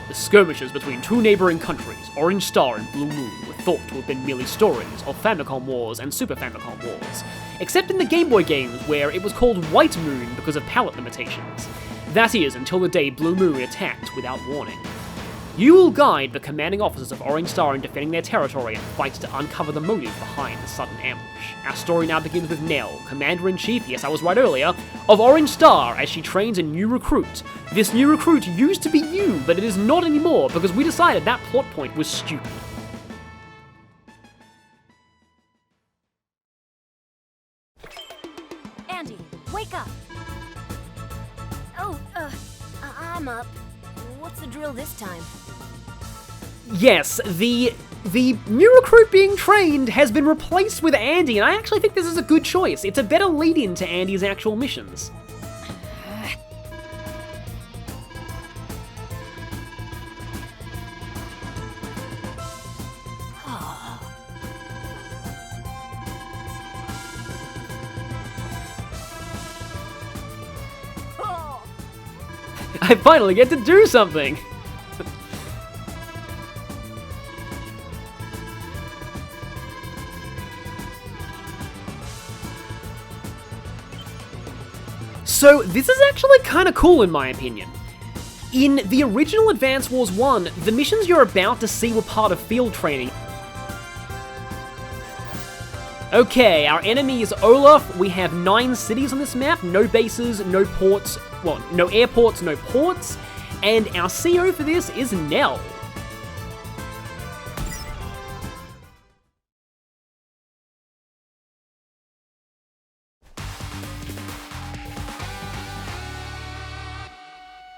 The skirmishes between two neighboring countries, Orange Star and Blue Moon, were thought to have been merely stories of Famicom Wars and Super Famicom Wars, except in the Game Boy games where it was called White Moon because of palette limitations. That is, until the day Blue Moon attacked without warning. You will guide the commanding officers of Orange Star in defending their territory and fight to uncover the motive behind the sudden ambush. Our story now begins with Nell, Commander-in-Chief, yes I was right earlier, of Orange Star as she trains a new recruit. This new recruit used to be you, but it is not anymore because we decided that plot point was stupid. Andy, wake up! Oh, I'm up. What's the drill this time? Yes, the new recruit being trained has been replaced with Andy, and I actually think this is a good choice. It's a better lead-in to Andy's actual missions. I finally get to do something! So, this is actually kinda cool in my opinion. In the original Advance Wars 1, the missions you're about to see were part of field training. Okay, our enemy is Olaf. We have 9 cities on this map, no bases, no ports, well, no airports, no ports, and our CO for this is Nell.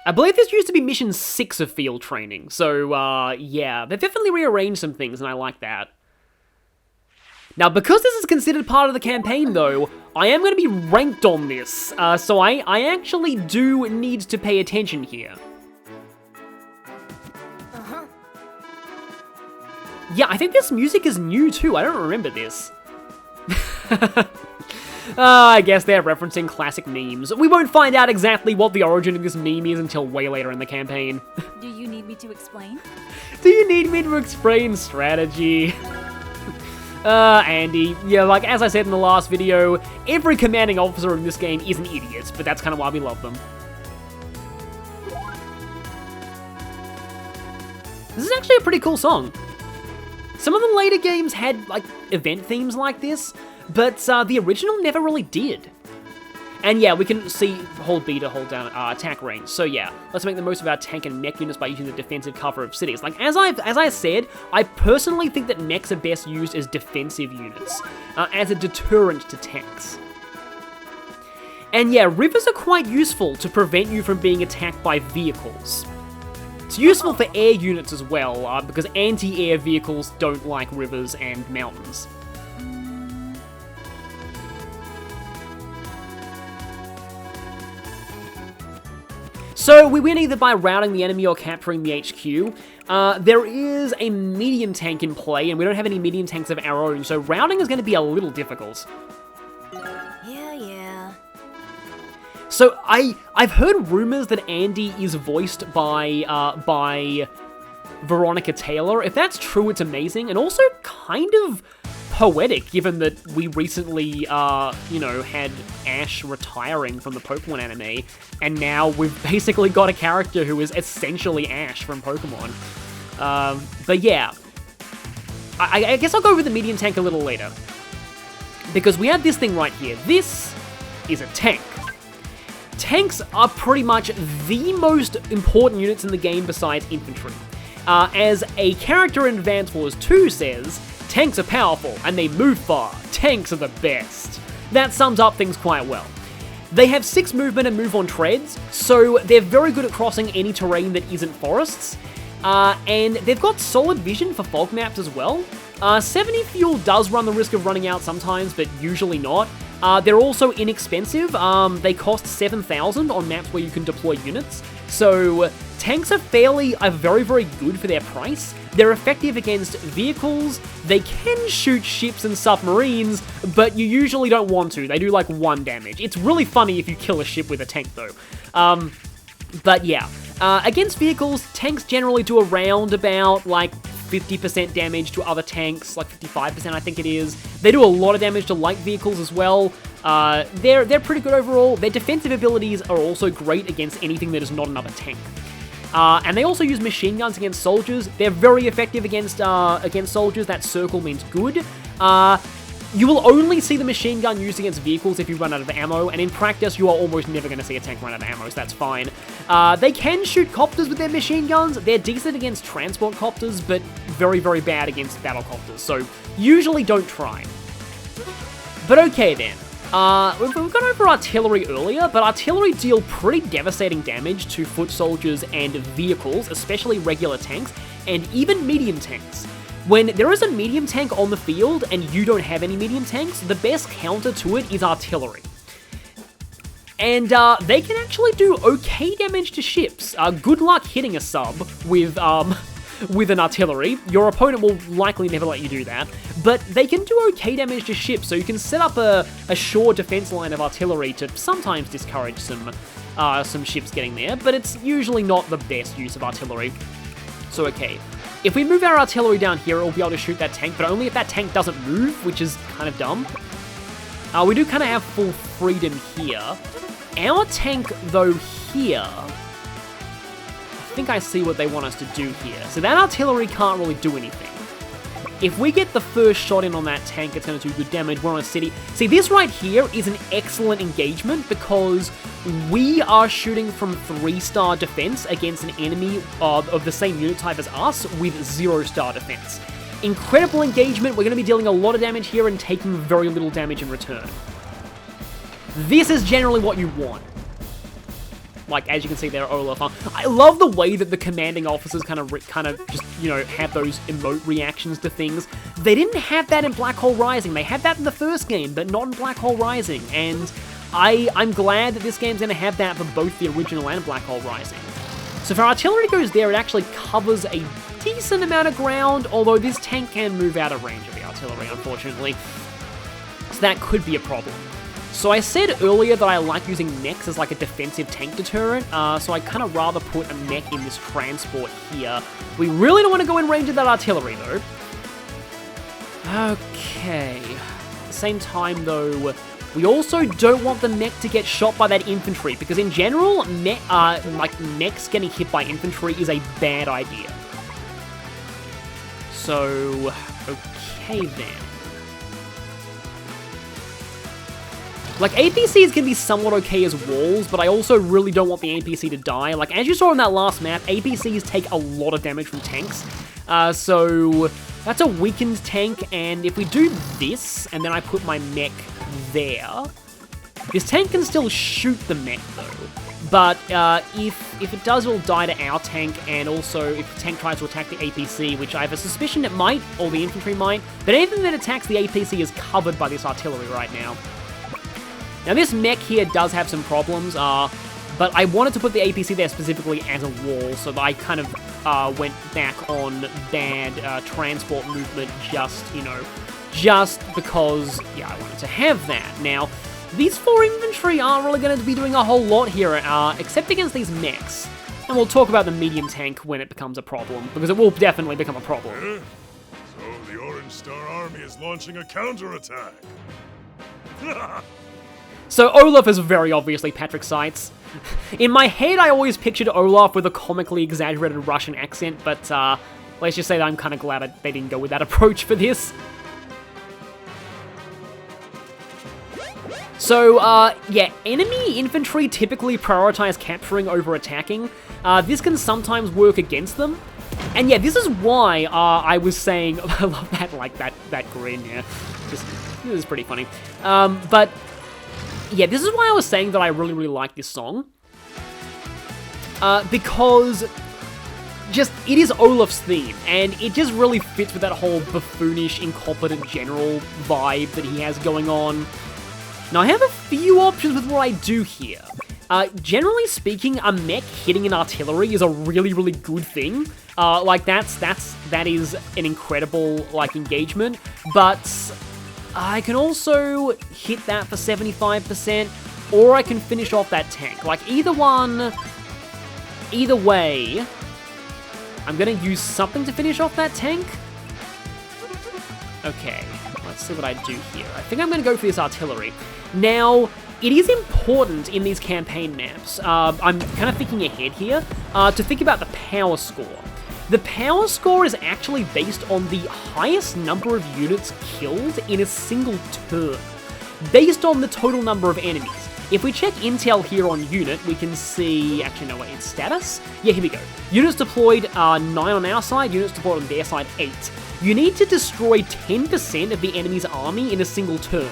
I believe this used to be mission 6 of field training, so, yeah, they've definitely rearranged some things, and I like that. Now, because this is considered part of the campaign, though, I am going to be ranked on this, so I actually do need to pay attention here. Uh-huh. Yeah, I think this music is new, too. I don't remember this. I guess they're referencing classic memes. We won't find out exactly what the origin of this meme is until way later in the campaign. Do you need me to explain? Do you need me to explain strategy? Andy, yeah, like as I said in the last video, every commanding officer in this game is an idiot, but that's kind of why we love them. This is actually a pretty cool song. Some of the later games had, like, event themes like this, but the original never really did. And yeah, we can see hold B to hold down attack range. So yeah, let's make the most of our tank and mech units by using the defensive cover of cities. Like as I said, I personally think that mechs are best used as defensive units, as a deterrent to tanks. And yeah, rivers are quite useful to prevent you from being attacked by vehicles. It's useful for air units as well, because anti-air vehicles don't like rivers and mountains. So we win either by routing the enemy or capturing the HQ. There is a medium tank in play, and we don't have any medium tanks of our own, so routing is going to be a little difficult. Yeah. So I've heard rumors that Andy is voiced by Veronica Taylor. If that's true, it's amazing, and also kind of poetic, given that we recently, had Ash retiring from the Pokemon anime, and now we've basically got a character who is essentially Ash from Pokemon. But yeah, I guess I'll go with the medium tank a little later, because we have this thing right here. This is a tank. Tanks are pretty much the most important units in the game besides infantry. As a character in Advance Wars 2 says, tanks are powerful, and they move far. Tanks are the best. That sums up things quite well. They have 6 movement and move on treads, so they're very good at crossing any terrain that isn't forests. And they've got solid vision for fog maps as well. 70 fuel does run the risk of running out sometimes, but usually not. They're also inexpensive. They cost 7,000 on maps where you can deploy units. So tanks are very, very good for their price. They're effective against vehicles. They can shoot ships and submarines, but you usually don't want to. They do like 1 damage. It's really funny if you kill a ship with a tank though. But yeah, Against vehicles, tanks generally do around about, like, 50% damage to other tanks, like 55% I think it is. They do a lot of damage to light vehicles as well. They're pretty good overall. Their defensive abilities are also great against anything that is not another tank. And they also use machine guns against soldiers. They're very effective against soldiers. That circle means good. You will only see the machine gun used against vehicles if you run out of ammo, and in practice, you are almost never going to see a tank run out of ammo, so that's fine. They can shoot copters with their machine guns. They're decent against transport copters, but very, very bad against battle copters, so usually don't try. But okay then. We've gone over artillery earlier, but artillery deal pretty devastating damage to foot soldiers and vehicles, especially regular tanks, and even medium tanks. When there is a medium tank on the field and you don't have any medium tanks, the best counter to it is artillery. And they can actually do okay damage to ships. Good luck hitting a sub with an artillery. Your opponent will likely never let you do that. But they can do okay damage to ships, so you can set up a shore defense line of artillery to sometimes discourage some ships getting there, but it's usually not the best use of artillery. So okay. If we move our artillery down here, it'll be able to shoot that tank, but only if that tank doesn't move, which is kind of dumb. We do kind of have full freedom here. Our tank, though, here... I think I see what they want us to do here. So that artillery can't really do anything. If we get the first shot in on that tank, it's going to do good damage. We're on a city. See, this right here is an excellent engagement because we are shooting from 3-star defense against an enemy of the same unit type as us with 0-star defense. Incredible engagement. We're going to be dealing a lot of damage here and taking very little damage in return. This is generally what you want. Like, as you can see there, Olaf. I love the way that the commanding officers kind of just, you know, have those emote reactions to things. They didn't have that in Black Hole Rising. They had that in the first game, but not in Black Hole Rising. And I'm glad that this game's going to have that for both the original and Black Hole Rising. So if our artillery goes there, it actually covers a decent amount of ground, although this tank can move out of range of the artillery, unfortunately. So that could be a problem. So I said earlier that I like using mechs as like a defensive tank deterrent, so I kind of rather put a mech in this transport here. We really don't want to go in range of that artillery though. Okay. At the same time though, we also don't want the mech to get shot by that infantry, because in general, mechs getting hit by infantry is a bad idea. So, okay then. Like, APCs can be somewhat okay as walls, but I also really don't want the APC to die. Like, as you saw in that last map, APCs take a lot of damage from tanks. So that's a weakened tank, and if we do this, and then I put my mech there, this tank can still shoot the mech, though. But if it does, it'll die to our tank, and also if the tank tries to attack the APC, which I have a suspicion it might, or the infantry might, but anything that attacks the APC is covered by this artillery right now. Now this mech here does have some problems, but I wanted to put the APC there specifically as a wall, so I kind of went back on bad transport movement just because, yeah, I wanted to have that. Now, these 4 infantry aren't really going to be doing a whole lot here, except against these mechs. And we'll talk about the medium tank when it becomes a problem, because it will definitely become a problem. So the Orange Star Army is launching a counterattack. So Olaf is very obviously Patrick Seitz. In my head, I always pictured Olaf with a comically exaggerated Russian accent, but let's just say that I'm kind of glad they didn't go with that approach for this. So, yeah, enemy infantry typically prioritize capturing over attacking. This can sometimes work against them. And yeah, this is why I was saying, I love that, like, that grin, yeah. This is pretty funny. But yeah, this is why I was saying that I really, really like this song. Because it is Olaf's theme, and it just really fits with that whole buffoonish, incompetent general vibe that he has going on. Now, I have a few options with what I do here. Generally speaking, a mech hitting an artillery is a really, really good thing. Like, that is an incredible, like, engagement, but I can also hit that for 75%, or I can finish off that tank. Like, either one Either way, I'm gonna use something to finish off that tank. Okay, let's see what I do here. I think I'm gonna go for this artillery. Now, it is important in these campaign maps, I'm kind of thinking ahead here, to think about the power score. The power score is actually based on the highest number of units killed in a single turn, based on the total number of enemies. If we check intel here on unit, we can see, actually no, wait, it's status? Yeah, here we go. Units deployed are 9 on our side, units deployed on their side 8. You need to destroy 10% of the enemy's army in a single turn.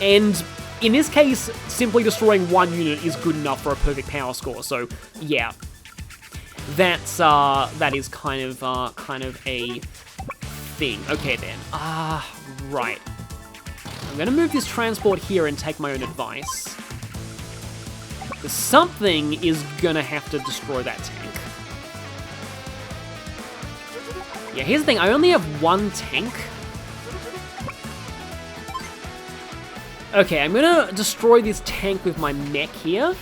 And in this case, simply destroying one unit is good enough for a perfect power score, so yeah. That is kind of a thing. Okay then, right. I'm gonna move this transport here and take my own advice. Because something is gonna have to destroy that tank. Yeah, here's the thing, I only have one tank. Okay, I'm gonna destroy this tank with my mech here.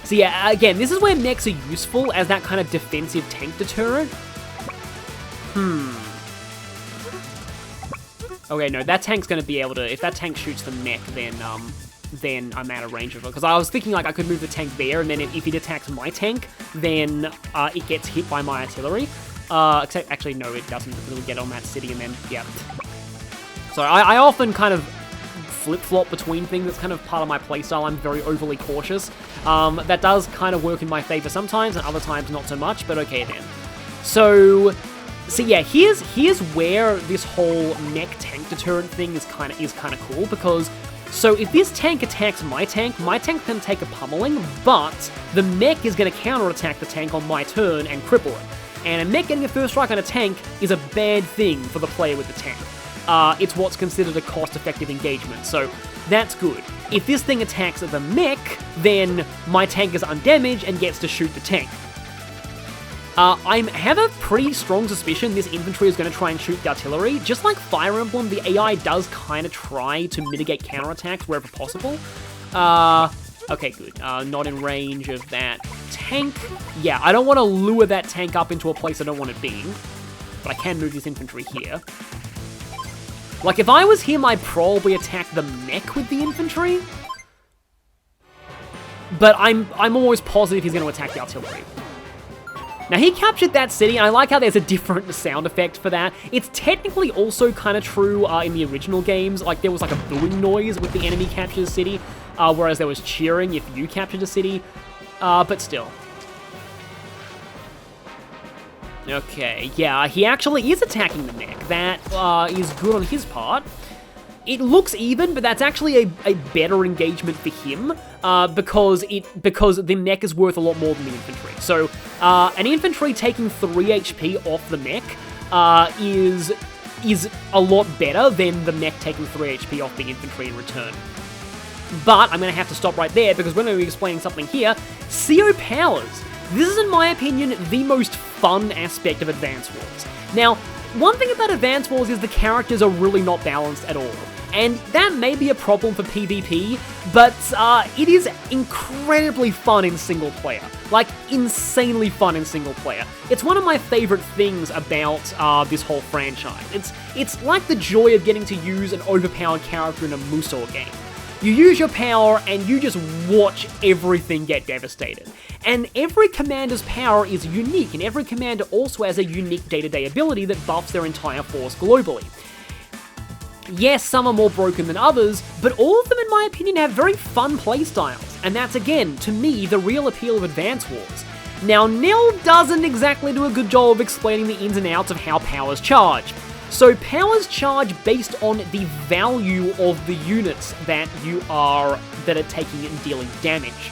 So yeah, again, this is where mechs are useful as that kind of defensive tank deterrent. Okay, no, that tank's gonna be able to, if that tank shoots the mech, then I'm out of range of it. Because I was thinking like I could move the tank there, and then if it attacks my tank, then it gets hit by my artillery. Except, actually, no, it doesn't, because it'll get on that city, and then, yeah. So I often kind of flip-flop between things. That's kind of part of my playstyle. I'm very overly cautious. That does kind of work in my favor sometimes, and other times not so much, but okay then. So yeah, here's where this whole mech tank deterrent thing is kind of cool, because so if this tank attacks my tank can take a pummeling, but the mech is going to counterattack the tank on my turn and cripple it. And a mech getting a first strike on a tank is a bad thing for the player with the tank. It's what's considered a cost-effective engagement, so that's good. If this thing attacks the mech, then my tank is undamaged and gets to shoot the tank. I have a pretty strong suspicion this infantry is going to try and shoot the artillery. Just like Fire Emblem, the AI does kind of try to mitigate counterattacks wherever possible. Okay, good. Not in range of that tank. Yeah, I don't want to lure that tank up into a place I don't want it being, but I can move this infantry here. Like, if I was him, I'd probably attack the mech with the infantry. But I'm almost positive he's going to attack the artillery. Now, he captured that city, and I like how there's a different sound effect for that. It's technically also kind of true in the original games. Like, there was like a booing noise with the enemy captures a city, whereas there was cheering if you captured a city. But still. Okay, yeah, he actually is attacking the mech. That is good on his part. It looks even, but that's actually a better engagement for him because the mech is worth a lot more than the infantry. So an infantry taking 3 HP off the mech is a lot better than the mech taking 3 HP off the infantry in return. But I'm going to have to stop right there because we're going to be explaining something here. CO powers. This is, in my opinion, the most fun aspect of Advance Wars. Now, one thing about Advance Wars is the characters are really not balanced at all. And that may be a problem for PvP, but it is incredibly fun in single player. Like, insanely fun in single player. It's one of my favorite things about this whole franchise. It's like the joy of getting to use an overpowered character in a Musou game. You use your power and you just watch everything get devastated. And every commander's power is unique, and every commander also has a unique day-to-day ability that buffs their entire force globally. Yes, some are more broken than others, but all of them, in my opinion, have very fun playstyles, and that's, again, to me, the real appeal of Advance Wars. Now, Nell doesn't exactly do a good job of explaining the ins and outs of how powers charge. So powers charge based on the value of the units that are taking and dealing damage.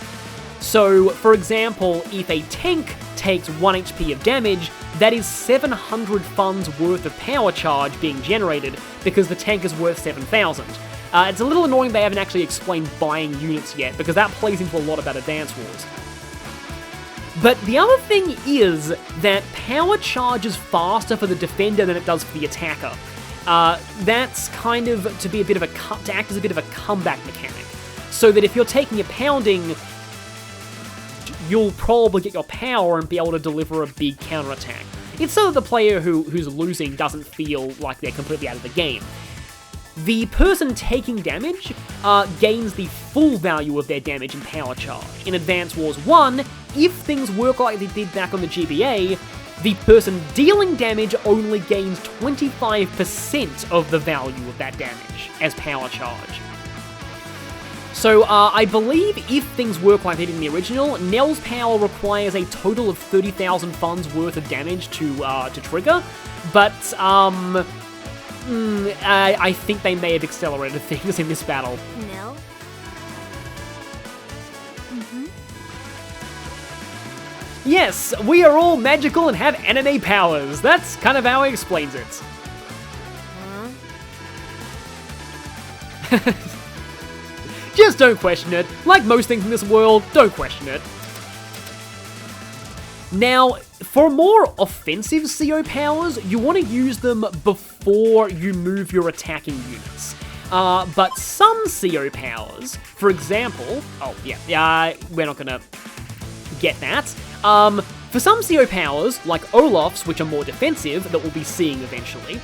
So, for example, if a tank takes 1 HP of damage, that is 700 funds worth of power charge being generated because the tank is worth 7,000. It's a little annoying they haven't actually explained buying units yet, because that plays into a lot about Advance Wars. But the other thing is that power charges faster for the defender than it does for the attacker. That's kind of to act as a bit of a comeback mechanic. So that if you're taking a pounding, you'll probably get your power and be able to deliver a big counterattack. It's so that the player who's losing doesn't feel like they're completely out of the game. The person taking damage gains the full value of their damage and power charge. In Advance Wars 1, if things work like they did back on the GBA, the person dealing damage only gains 25% of the value of that damage as power charge. So, I believe if things work like they did in the original, Nell's power requires a total of 30,000 funds worth of damage to trigger, but, I think they may have accelerated things in this battle. Nell? Yes, we are all magical and have anime powers. That's kind of how he explains it. Just don't question it. Like most things in this world, don't question it. Now, for more offensive CO powers, you want to use them before you move your attacking units. But some CO powers, for example... Oh, yeah, we're not gonna get that. For some CO powers, like Olaf's, which are more defensive, that we'll be seeing eventually,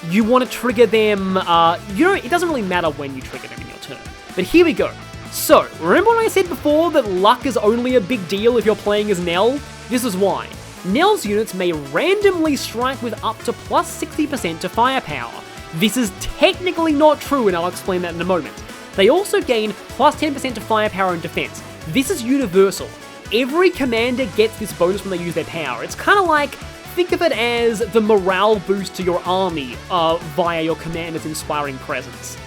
you want to trigger them... it doesn't really matter when you trigger them in your turn. But here we go. So, remember when I said before that luck is only a big deal if you're playing as Nell? This is why. Nell's units may randomly strike with up to plus 60% to firepower. This is technically not true, and I'll explain that in a moment. They also gain plus 10% to firepower and defense. This is universal. Every commander gets this bonus when they use their power. It's kind of like, think of it as the morale boost to your army via your commander's inspiring presence.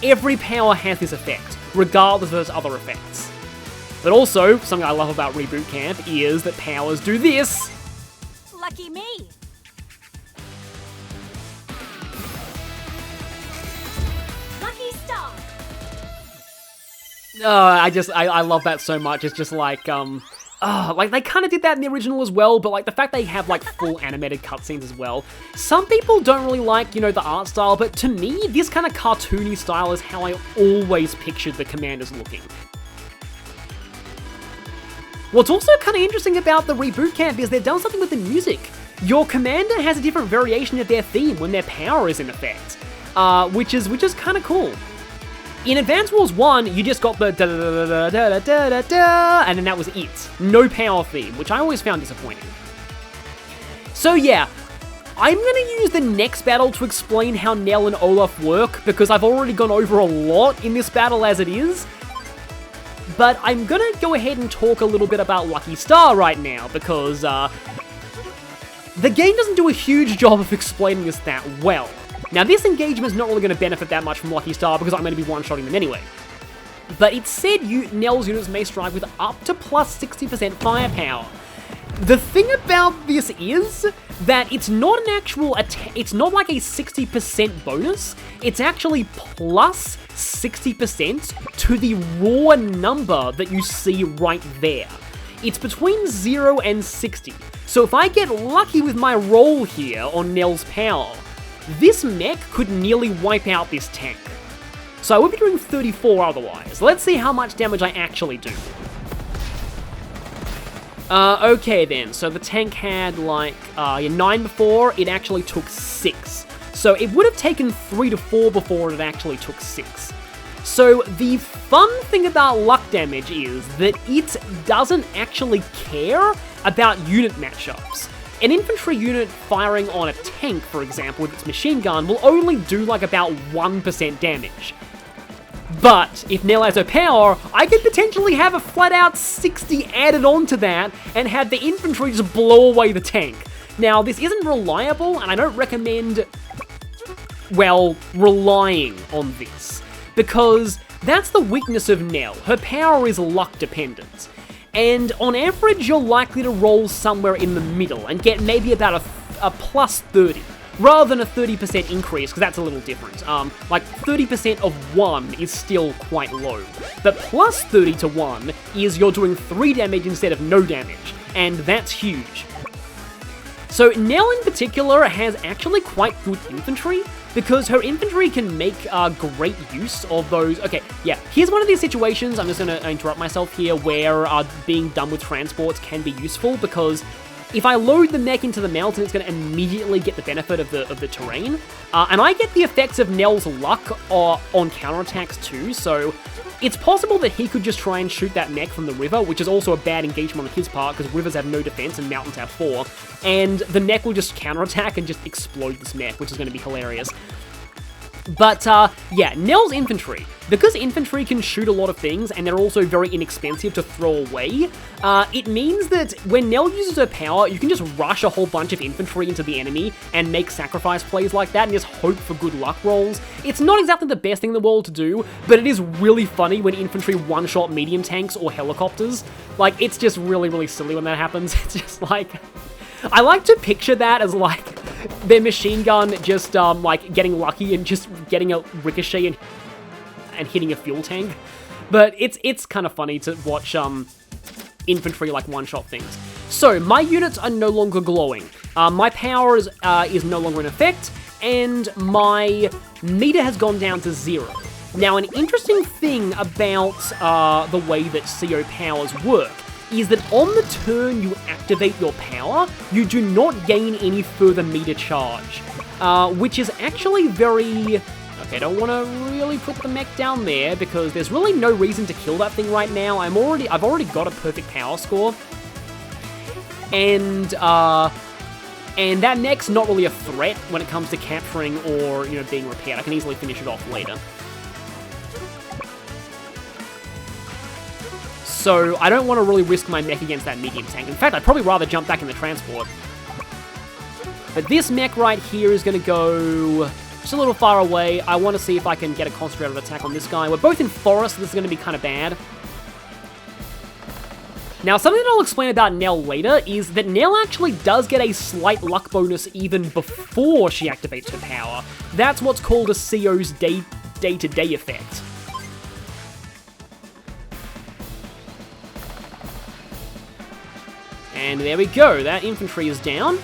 Every power has this effect, regardless of those other effects. But also, something I love about Reboot Camp is that powers do this. Lucky me! Lucky star! I love that so much. It's just like, like they kind of did that in the original as well, but like the fact they have like full animated cutscenes as well. Some people don't really like, the art style, but to me, this kind of cartoony style is how I always pictured the commanders looking. What's also kind of interesting about the Reboot Camp is they've done something with the music. Your commander has a different variation of their theme when their power is in effect, which is kind of cool. In Advance Wars 1, you just got the da-da-da-da-da-da-da-da, and then that was it. No power theme, which I always found disappointing. So yeah, I'm gonna use the next battle to explain how Nell and Olaf work, because I've already gone over a lot in this battle as it is. But I'm gonna go ahead and talk a little bit about Lucky Star right now, because the game doesn't do a huge job of explaining this that well. Now, this engagement's not really going to benefit that much from Lucky Star because I'm going to be one-shotting them anyway. But it said Nell's units may strike with up to plus 60% firepower. The thing about this is that it's not an actual it's not like a 60% bonus, it's actually plus 60% to the raw number that you see right there. It's between 0 and 60. So if I get lucky with my roll here on Nell's power, this mech could nearly wipe out this tank. So I would be doing 34 otherwise. Let's see how much damage I actually do. Okay then, so the tank had like 9 before, it actually took 6. So it would have taken 3 to 4 before it actually took 6. So the fun thing about luck damage is that it doesn't actually care about unit matchups. An infantry unit firing on a tank, for example, with its machine gun will only do like about 1% damage. But if Nell has her power, I could potentially have a flat-out 60 added on to that and have the infantry just blow away the tank. Now, this isn't reliable, and I don't recommend, well, relying on this, because that's the weakness of Nell. Her power is luck dependent. And on average, you're likely to roll somewhere in the middle and get maybe about a plus 30, rather than a 30% increase, because that's a little different. Like 30% of 1 is still quite low, but plus 30 to 1 is you're doing 3 damage instead of no damage, and that's huge. So Nell in particular has actually quite good infantry. because her infantry can make great use of those. Okay, yeah, here's one of these situations, I'm just going to interrupt myself here, where being done with transports can be useful, because if I load the mech into the mountain, it's going to immediately get the benefit of the terrain. And I get the effects of Nell's luck on counterattacks too, so it's possible that he could just try and shoot that mech from the river, which is also a bad engagement on his part, because rivers have no defense and mountains have 4. And the mech will just counterattack and just explode this mech, which is going to be hilarious. But, yeah, Nell's infantry. Because infantry can shoot a lot of things, and they're also very inexpensive to throw away, it means that when Nell uses her power, you can just rush a whole bunch of infantry into the enemy and make sacrifice plays like that and just hope for good luck rolls. It's not exactly the best thing in the world to do, but it is really funny when infantry one-shot medium tanks or helicopters. Like, it's just really, really silly when that happens. It's just like... I like to picture that as, like, their machine gun just, like, getting lucky and just getting a ricochet and hitting a fuel tank. But it's kind of funny to watch, infantry, like, one-shot things. So, my units are no longer glowing. My power is no longer in effect, and my meter has gone down to 0. Now, an interesting thing about, the way that CO powers work is that on the turn you activate your power, you do not gain any further meter charge, which is actually very... Okay, I don't want to really put the mech down there, because there's really no reason to kill that thing right now. I've already got a perfect power score, and that mech's not really a threat when it comes to capturing or, you know, being repaired. I can easily finish it off later. So I don't want to really risk my mech against that medium tank. In fact, I'd probably rather jump back in the transport. But this mech right here is going to go just a little far away. I want to see if I can get a concentrated attack on this guy. We're both in forest, so this is going to be kind of bad. Now, something that I'll explain about Nell later is that Nell actually does get a slight luck bonus even before she activates her power. That's what's called a CO's day-to-day effect. And there we go, that infantry is down.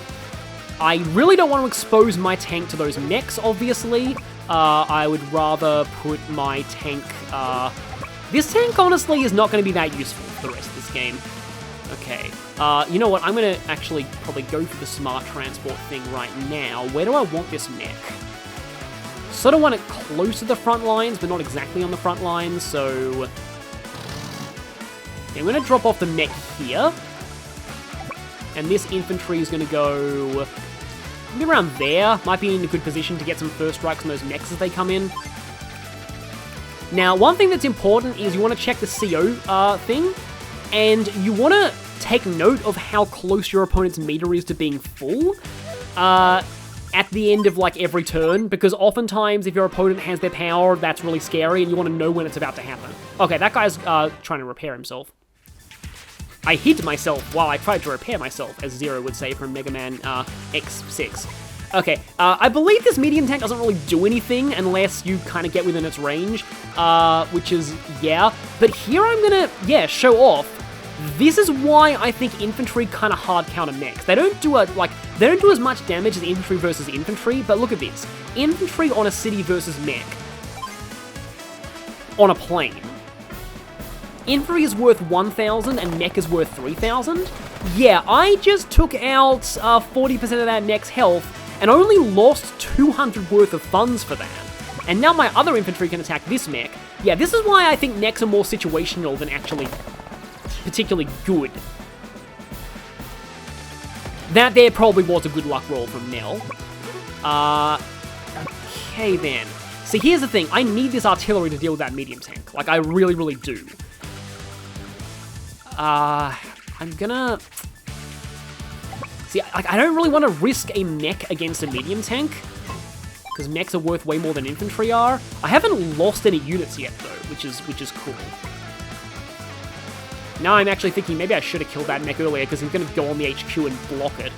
I really don't want to expose my tank to those mechs, obviously. I would rather put my tank... This tank, honestly, is not going to be that useful for the rest of this game. Okay, you know what, I'm going to actually probably go for the smart transport thing right now. Where do I want this mech? Sort of want it close to the front lines, but not exactly on the front lines, so... Okay, I'm going to drop off the mech here. And this infantry is going to go maybe around there. Might be in a good position to get some first strikes on those mechs as they come in. Now, one thing that's important is you want to check the CO thing, and you want to take note of how close your opponent's meter is to being full at the end of, like, every turn, because oftentimes if your opponent has their power, that's really scary, and you want to know when it's about to happen. Okay, that guy's trying to repair himself. I hit myself while I tried to repair myself, as Zero would say from Mega Man X6. Okay, I believe this medium tank doesn't really do anything unless you kind of get within its range, which is, yeah. But here I'm gonna, yeah, show off. This is why I think infantry kind of hard counter mechs. They don't do they don't do as much damage as infantry versus infantry, but look at this. Infantry on a city versus mech. On a plane. Infantry is worth 1,000 and mech is worth 3,000. Yeah, I just took out 40% of that mech's health and only lost 200 worth of funds for that. And now my other infantry can attack this mech. Yeah, this is why I think mechs are more situational than actually particularly good. That there probably was a good luck roll from Nell. Okay then. See, here's the thing. I need this artillery to deal with that medium tank. Like, I really, really do. I'm gonna... See, I don't really want to risk a mech against a medium tank, because mechs are worth way more than infantry are. I haven't lost any units yet, though, which is cool. Now I'm actually thinking maybe I should have killed that mech earlier, because I'm gonna go on the HQ and block it.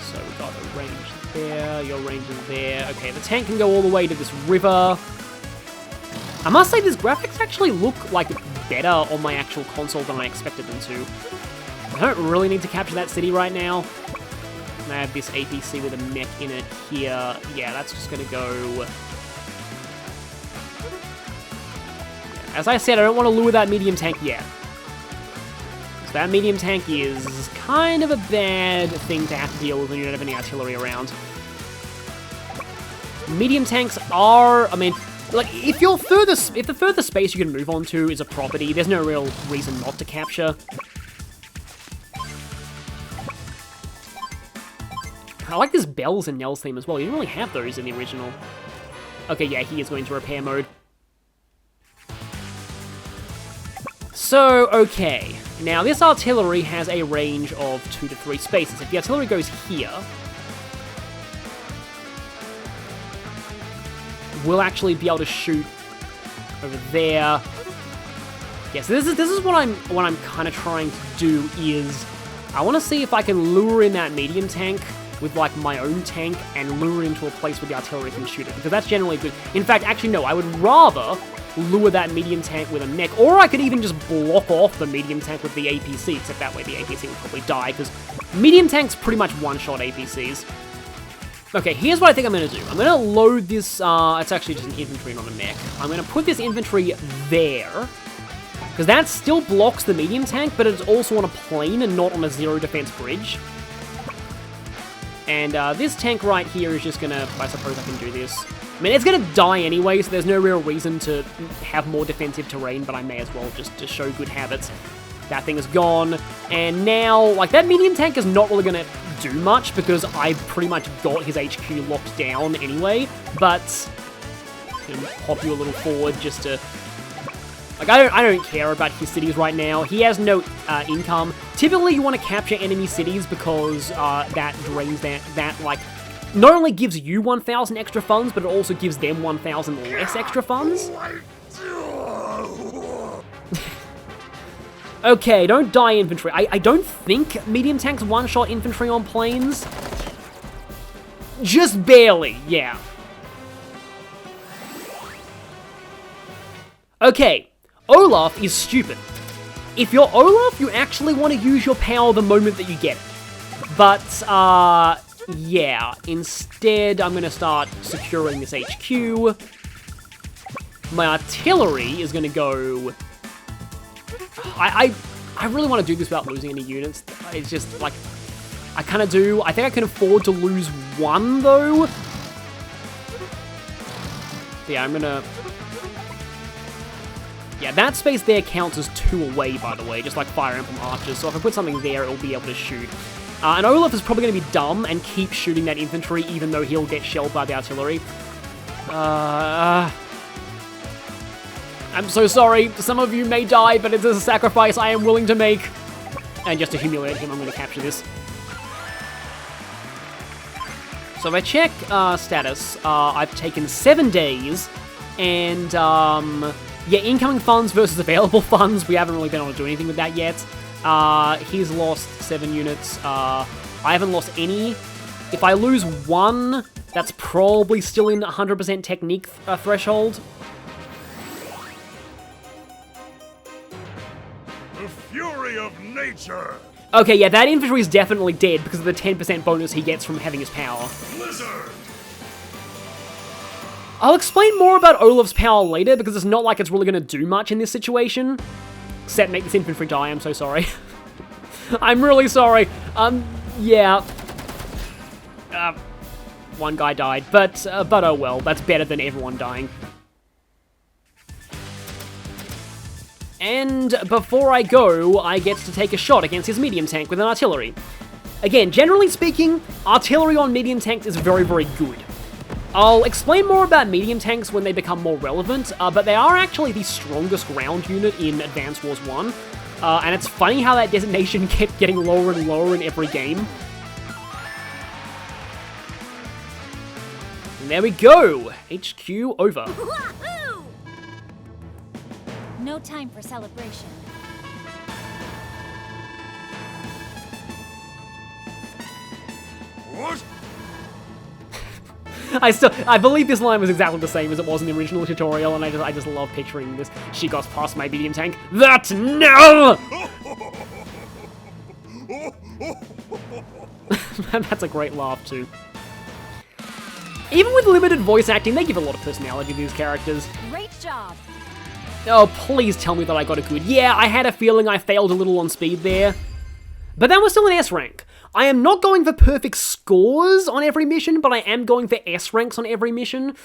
So we got a range there, your range is there. Okay, the tank can go all the way to this river. I must say, these graphics actually look, like, better on my actual console than I expected them to. I don't really need to capture that city right now. And I have this APC with a mech in it here. Yeah, that's just gonna go... As I said, I don't want to lure that medium tank yet. So that medium tank is kind of a bad thing to have to deal with when you don't have any artillery around. Medium tanks are, I mean, like, if the furthest space you can move on to is a property, there's no real reason not to capture. I like this Bells and Nels theme as well. You didn't really have those in the original. Okay, yeah, he is going to repair mode. So, okay. Now, this artillery has a range of 2 to 3 spaces. If the artillery goes here, we'll actually be able to shoot over there. Yeah, so this is what I'm kind of trying to do is I want to see if I can lure in that medium tank with like my own tank and lure it into a place where the artillery can shoot it, because that's generally good. In fact, actually no, I would rather lure that medium tank with a mech, or I could even just block off the medium tank with the APC, except that way the APC would probably die, because medium tanks pretty much one-shot APCs. Okay, here's what I think I'm going to do. I'm going to load this, it's actually just an infantry, not a mech. I'm going to put this infantry there, because that still blocks the medium tank, but it's also on a plane and not on a zero defense bridge. And this tank right here is just going to, I suppose I can do this. I mean, it's going to die anyway, so there's no real reason to have more defensive terrain, but I may as well just to show good habits. That thing is gone, and now, like, that medium tank is not really going to do much, because I've pretty much got his HQ locked down anyway, but I'm going to pop you a little forward just to... Like, I don't care about his cities right now. He has no income. Typically, you want to capture enemy cities because that drains that, like, not only gives you 1,000 extra funds, but it also gives them 1,000 less extra funds. Okay, don't die, infantry. I don't think medium tanks one-shot infantry on planes. Just barely, yeah. Okay, Olaf is stupid. If you're Olaf, you actually want to use your power the moment that you get it. But, yeah. Instead, I'm going to start securing this HQ. My artillery is going to go... I really want to do this without losing any units. It's just, like, I kind of do. I think I can afford to lose one, though. Yeah, I'm going to... Yeah, that space there counts as 2 away, by the way, just like Fire Emblem Archers, so if I put something there, it'll be able to shoot. And Olaf is probably going to be dumb and keep shooting that infantry, even though he'll get shelled by the artillery. I'm so sorry, some of you may die, but it is a sacrifice I am willing to make. And just to humiliate him, I'm going to capture this. So if I check status, I've taken 7 days, and yeah, incoming funds versus available funds, we haven't really been able to do anything with that yet. He's lost 7 units. I haven't lost any. If I lose 1, that's probably still in 100% technique threshold. The fury of nature! Okay, yeah, that infantry is definitely dead because of the 10% bonus he gets from having his power. Blizzard! I'll explain more about Olaf's power later, because it's not like it's really going to do much in this situation. Except make this infantry die, I'm so sorry. I'm really sorry. Yeah. One guy died, but oh well, that's better than everyone dying. And before I go, I get to take a shot against his medium tank with an artillery. Again, generally speaking, artillery on medium tanks is very, very good. I'll explain more about medium tanks when they become more relevant, but they are actually the strongest ground unit in Advance Wars 1, and it's funny how that designation kept getting lower and lower in every game. And there we go! HQ over. Wahoo! No time for celebration. What? I believe this line was exactly the same as it was in the original tutorial, and I just love picturing this. She goes past my medium tank. That no! That's a great laugh, too. Even with limited voice acting, they give a lot of personality to these characters. Great job. Oh, please tell me that I got a good... Yeah, I had a feeling I failed a little on speed there. But that was still an S rank. I am not going for perfect scores on every mission, but I am going for S ranks on every mission.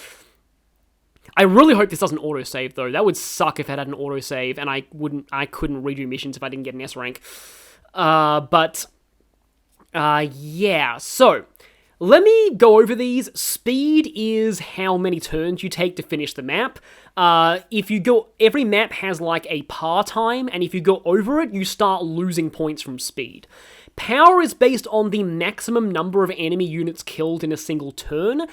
I really hope this doesn't autosave, though. That would suck if it had an autosave, and I couldn't redo missions if I didn't get an S rank. Yeah, so... Let me go over these. Speed is how many turns you take to finish the map. Every map has like a par time, and if you go over it, you start losing points from speed. Power is based on the maximum number of enemy units killed in a single turn.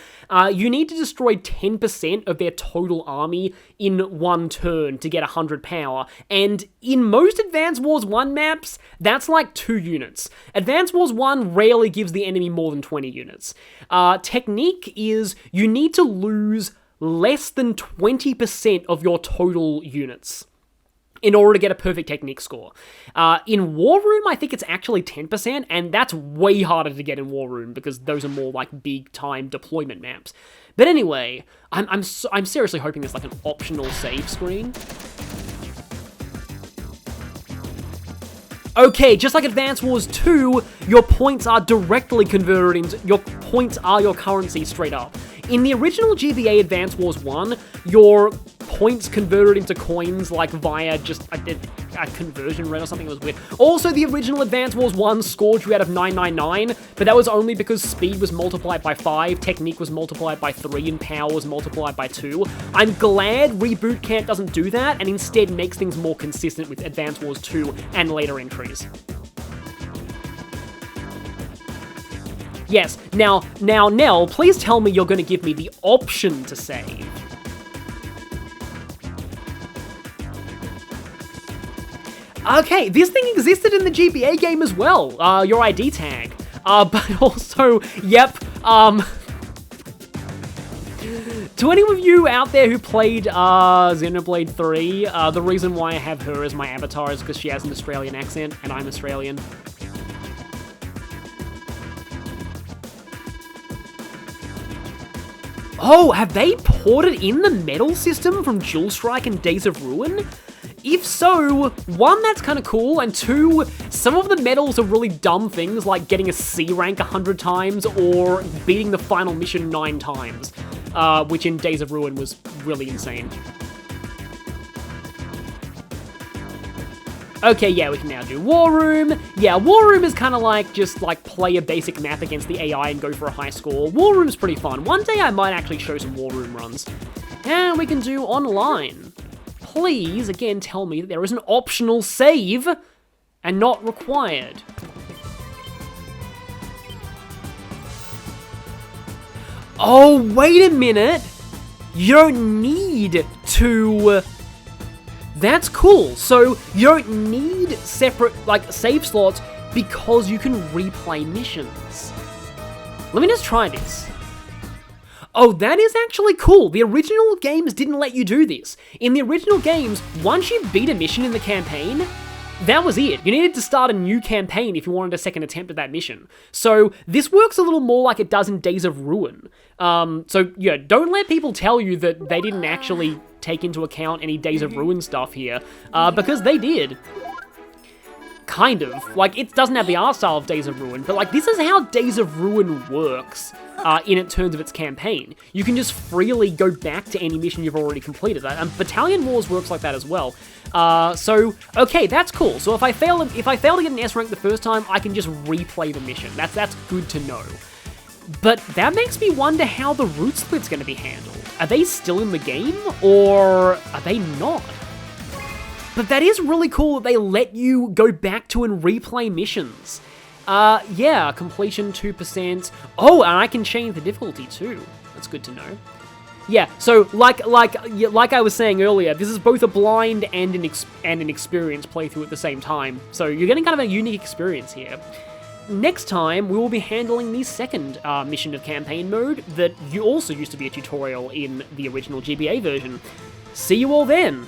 You need to destroy 10% of their total army in one turn to get 100 power, and in most Advance Wars 1 maps, that's like 2 units. Advance Wars 1 rarely gives the enemy more than 20 units. Technique is you need to lose less than 20% of your total units in order to get a perfect technique score. In War Room, I think it's actually 10%, and that's way harder to get in War Room because those are more like big-time deployment maps. But anyway, I'm seriously hoping there's like an optional save screen. Okay, just like Advance Wars 2, your points are directly converted into... Your points are your currency straight up. In the original GBA Advance Wars 1, your points converted into coins, like via just a conversion rate or something. It was weird. Also, the original Advance Wars 1 scored you out of 999, but that was only because speed was multiplied by 5, technique was multiplied by 3, and power was multiplied by 2. I'm glad Reboot Camp doesn't do that, and instead makes things more consistent with Advance Wars 2 and later entries. Yes, now, Nell, please tell me you're going to give me the option to save. Okay, this thing existed in the GBA game as well, your ID tag. But also, yep, to any of you out there who played Xenoblade 3, the reason why I have her as my avatar is because she has an Australian accent, and I'm Australian. Oh, have they ported in the medal system from Jewel Strike and Days of Ruin? If so, 1, that's kind of cool, and 2, some of the medals are really dumb things, like getting a C rank 100 times, or beating the final mission 9 times, which in Days of Ruin was really insane. Okay, yeah, we can now do War Room. Yeah, War Room is kind of like, just like play a basic map against the AI and go for a high score. War Room's pretty fun. One day I might actually show some War Room runs. And we can do online. Please, again, tell me that there is an optional save and not required. Oh, wait a minute. You don't need to... That's cool. So you don't need separate, like, save slots because you can replay missions. Let me just try this. Oh, that is actually cool. The original games didn't let you do this. In the original games, once you beat a mission in the campaign, that was it. You needed to start a new campaign if you wanted a second attempt at that mission. So this works a little more like it does in Days of Ruin. So yeah, don't let people tell you that they didn't actually take into account any Days of Ruin stuff here, because they did. Kind of. Like, it doesn't have the art style of Days of Ruin, but like, this is how Days of Ruin works in terms of its campaign. You can just freely go back to any mission you've already completed. Battalion Wars works like that as well. So, okay, that's cool. So if I fail to get an S rank the first time, I can just replay the mission. That's good to know. But that makes me wonder how the route split's going to be handled. Are they still in the game, or are they not? But that is really cool that they let you go back to and replay missions. Yeah, completion 2%. Oh, and I can change the difficulty too. That's good to know. Yeah, so like I was saying earlier, this is both a blind and an experienced playthrough at the same time. So you're getting kind of a unique experience here. Next time, we will be handling the second mission of campaign mode that also used to be a tutorial in the original GBA version. See you all then!